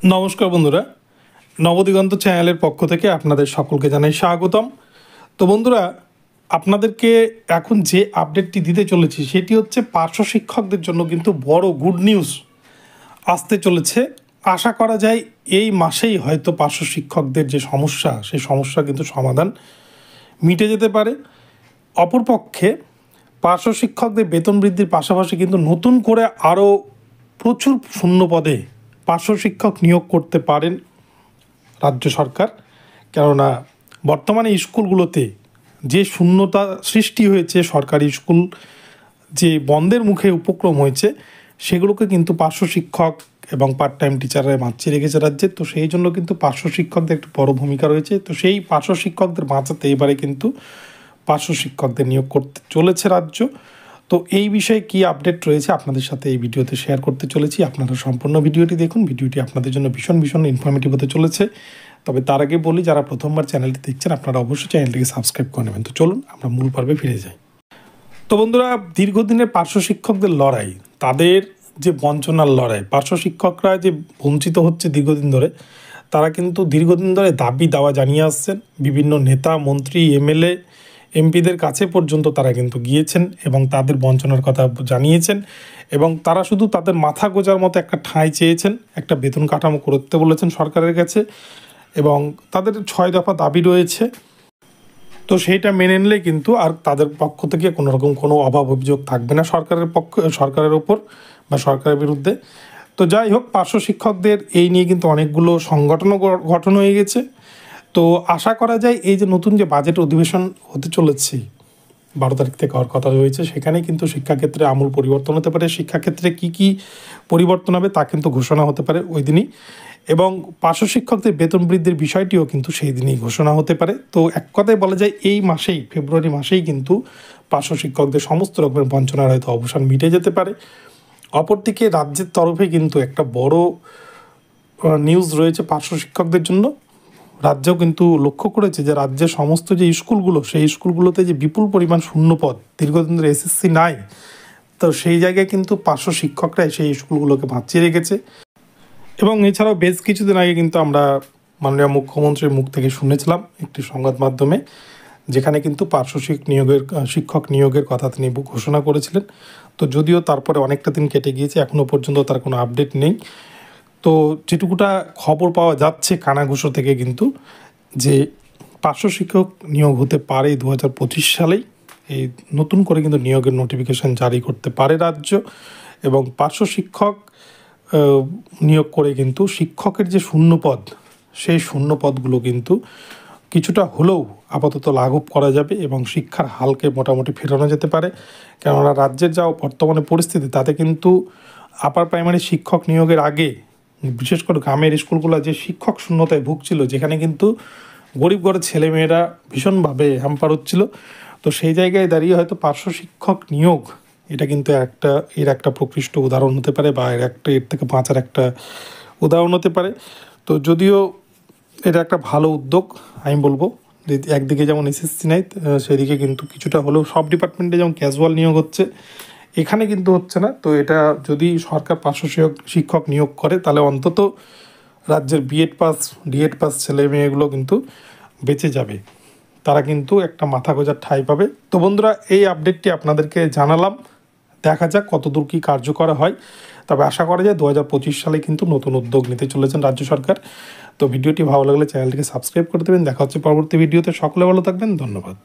নমস্কার বন্ধুরা, নবদিগন্ত চ্যানেলের পক্ষ থেকে আপনাদের সকলকে জানাই স্বাগতম। তো বন্ধুরা, আপনাদেরকে এখন যে আপডেটটি দিতে চলেছি সেটি হচ্ছে পার্শ্ব শিক্ষকদের জন্য কিন্তু বড় গুড নিউজ আসতে চলেছে। আশা করা যায় এই মাসেই হয়তো পার্শ্ব শিক্ষকদের যে সমস্যা সেই সমস্যা কিন্তু সমাধান মিটে যেতে পারে। অপরপক্ষে পার্শ্ব শিক্ষকদের বেতন বৃদ্ধির পাশাপাশি কিন্তু নতুন করে আরও প্রচুর শূন্য পদে পার্শ্ব শিক্ষক নিয়োগ করতে পারেন রাজ্য সরকার। কেননা বর্তমানে স্কুলগুলোতে যে শূন্যতা সৃষ্টি হয়েছে, সরকারি স্কুল যে বন্ধের মুখে উপক্রম হয়েছে, সেগুলোকে কিন্তু পার্শ্ব শিক্ষক এবং পার্ট টাইম টিচাররা বাঁচিয়ে রেখেছে রাজ্যে। তো সেই জন্য কিন্তু পার্শ্ব শিক্ষকদের একটি বড় ভূমিকা রয়েছে। তো সেই পার্শ্ব শিক্ষকদের বাঁচাতে এবারে কিন্তু পার্শ্ব শিক্ষকদের নিয়োগ করতে চলেছে রাজ্য। তো এই বিষয়ে কী আপডেট রয়েছে আপনাদের সাথে এই ভিডিওতে শেয়ার করতে চলেছি। আপনারা সম্পূর্ণ ভিডিওটি দেখুন। ভিডিওটি আপনাদের জন্য ভীষণ ইনফরমেটিভ হতে চলেছে। তবে তার আগে বলি, যারা প্রথমবার চ্যানেলটি দেখছেন আপনারা অবশ্যই চ্যানেলটিকে সাবস্ক্রাইব করে নেবেন। তো চলুন আমরা মূল পর্বে ফিরে যাই। তো বন্ধুরা, দীর্ঘদিনের পার্শ্ব শিক্ষকদের লড়াই, তাদের যে বঞ্চনার লড়াই, পার্শ্ব শিক্ষকরা যে বঞ্চিত হচ্ছে দীর্ঘদিন ধরে, তারা কিন্তু দীর্ঘদিন ধরে দাবি দাওয়া জানিয়ে আসছেন। বিভিন্ন নেতা, মন্ত্রী, এমএলএ, এমপিদের কাছে পর্যন্ত তারা কিন্তু গিয়েছেন এবং তাদের বঞ্চনার কথা জানিয়েছেন। এবং তারা শুধু তাদের মাথা গোজার মতো একটা ঠাঁই চেয়েছেন, একটা বেতন কাঠামো করতে বলেছেন সরকারের কাছে, এবং তাদের 6 দফা দাবি রয়েছে। তো সেইটা মেনে নিলে কিন্তু আর তাদের পক্ষ থেকে কোনো অভাব অভিযোগ থাকবে না সরকারের ওপর বা সরকারের বিরুদ্ধে। তো যাই হোক, পার্শ্ব শিক্ষকদের এই নিয়ে কিন্তু অনেকগুলো সংগঠনও গঠন হয়ে গেছে। তো আশা করা যায় এই যে নতুন যে বাজেট অধিবেশন হতে চলেছে 12 তারিখ থেকে হওয়ার কথা রয়েছে, সেখানে কিন্তু শিক্ষাক্ষেত্রে আমূল পরিবর্তন হতে পারে। শিক্ষাক্ষেত্রে কী পরিবর্তন হবে তা কিন্তু ঘোষণা হতে পারে ওই দিনই, এবং পার্শ্ব শিক্ষকদের বেতন বৃদ্ধির বিষয়টিও কিন্তু সেই দিনই ঘোষণা হতে পারে। তো এক কথায় বলা যায় এই মাসেই, ফেব্রুয়ারি মাসেই কিন্তু পার্শ্ব শিক্ষকদের সমস্ত রকমের বঞ্চনার হয়তো অবসান মিটে যেতে পারে। অপরদিকে রাজ্যের তরফে কিন্তু একটা বড় নিউজ রয়েছে পার্শ্ব শিক্ষকদের জন্য। রাজ্যও কিন্তু লক্ষ্য করেছে যে রাজ্যের সমস্ত যে স্কুলগুলো, সেই স্কুলগুলোতে যে বিপুল পরিমাণ শূন্যপদ, দীর্ঘদিন ধরে এসএসসি নাই, তো সেই জায়গায় কিন্তু পার্শ্ব শিক্ষকরা সেই স্কুলগুলোকে বাঁচিয়ে রেখেছে। এবং এছাড়াও বেশ কিছুদিন আগে কিন্তু আমরা মাননীয় মুখ্যমন্ত্রীর মুখ থেকে শুনেছিলাম একটি সংবাদ মাধ্যমে, যেখানে কিন্তু পার্শ্ব শিক্ষক নিয়োগের কথা তিনি ঘোষণা করেছিলেন। তো যদিও তারপরে অনেকটা দিন কেটে গিয়েছে, এখনও পর্যন্ত তার কোনো আপডেট নেই। তো যেটুকুটা খবর পাওয়া যাচ্ছে কানাঘুষো থেকে কিন্তু, যে পার্শ্ব শিক্ষক নিয়োগ হতে পারে 2025 সালেই। এই নতুন করে কিন্তু নিয়োগের নোটিফিকেশান জারি করতে পারে রাজ্য, এবং পার্শ্ব শিক্ষক নিয়োগ করে কিন্তু শিক্ষকের যে শূন্যপদ, সেই শূন্যপদগুলো কিন্তু কিছুটা হলেও আপাতত লাঘব করা যাবে এবং শিক্ষার হালকে মোটামুটি ফেরানো যেতে পারে। কেননা রাজ্যের যা বর্তমানে পরিস্থিতি, তাতে কিন্তু আপার প্রাইমারি শিক্ষক নিয়োগের আগে বিশেষ করে গ্রামের স্কুলগুলো যে শিক্ষক শূন্যতায় ভুগছিল, যেখানে কিন্তু গরিব ঘরের ছেলেমেয়েরা ভীষণভাবে হ্যাম্পার হচ্ছিল। তো সেই জায়গায় দাঁড়িয়ে হয়তো পার্শ্ব শিক্ষক নিয়োগ এটা কিন্তু এর একটা প্রকৃষ্ট উদাহরণ হতে পারে, বা এর থেকে বাঁচার একটা উদাহরণ হতে পারে। তো যদিও এটা একটা ভালো উদ্যোগ আমি বলবো, যে একদিকে যেমন এসএসসি নাই, সেদিকে কিন্তু কিছুটা হলেও সব ডিপার্টমেন্টে যেমন ক্যাজুয়াল নিয়োগ হচ্ছে, এখানে কিন্তু হচ্ছে না। তো এটা যদি সরকার পার্শ্ব শিক্ষক নিয়োগ করে, তাহলে অন্তত রাজ্যের বিএড পাস, ডিএড পাস ছেলে মেয়েগুলো কিন্তু বেঁচে যাবে, তারা কিন্তু একটা মাথা গোঁজার ঠাঁই পাবে। তো বন্ধুরা, এই আপডেটটি আপনাদেরকে জানালাম। দেখা যাক কতদূর কী কার্যকর হয়। তবে আশা করা যায় 2025 সালে কিন্তু নতুন উদ্যোগ নিতে চলেছেন রাজ্য সরকার। তো ভিডিওটি ভালো লাগলে চ্যানেলটিকে সাবস্ক্রাইব করে দেবেন। দেখা হচ্ছে পরবর্তী ভিডিওতে। সকলে ভালো থাকবেন, ধন্যবাদ।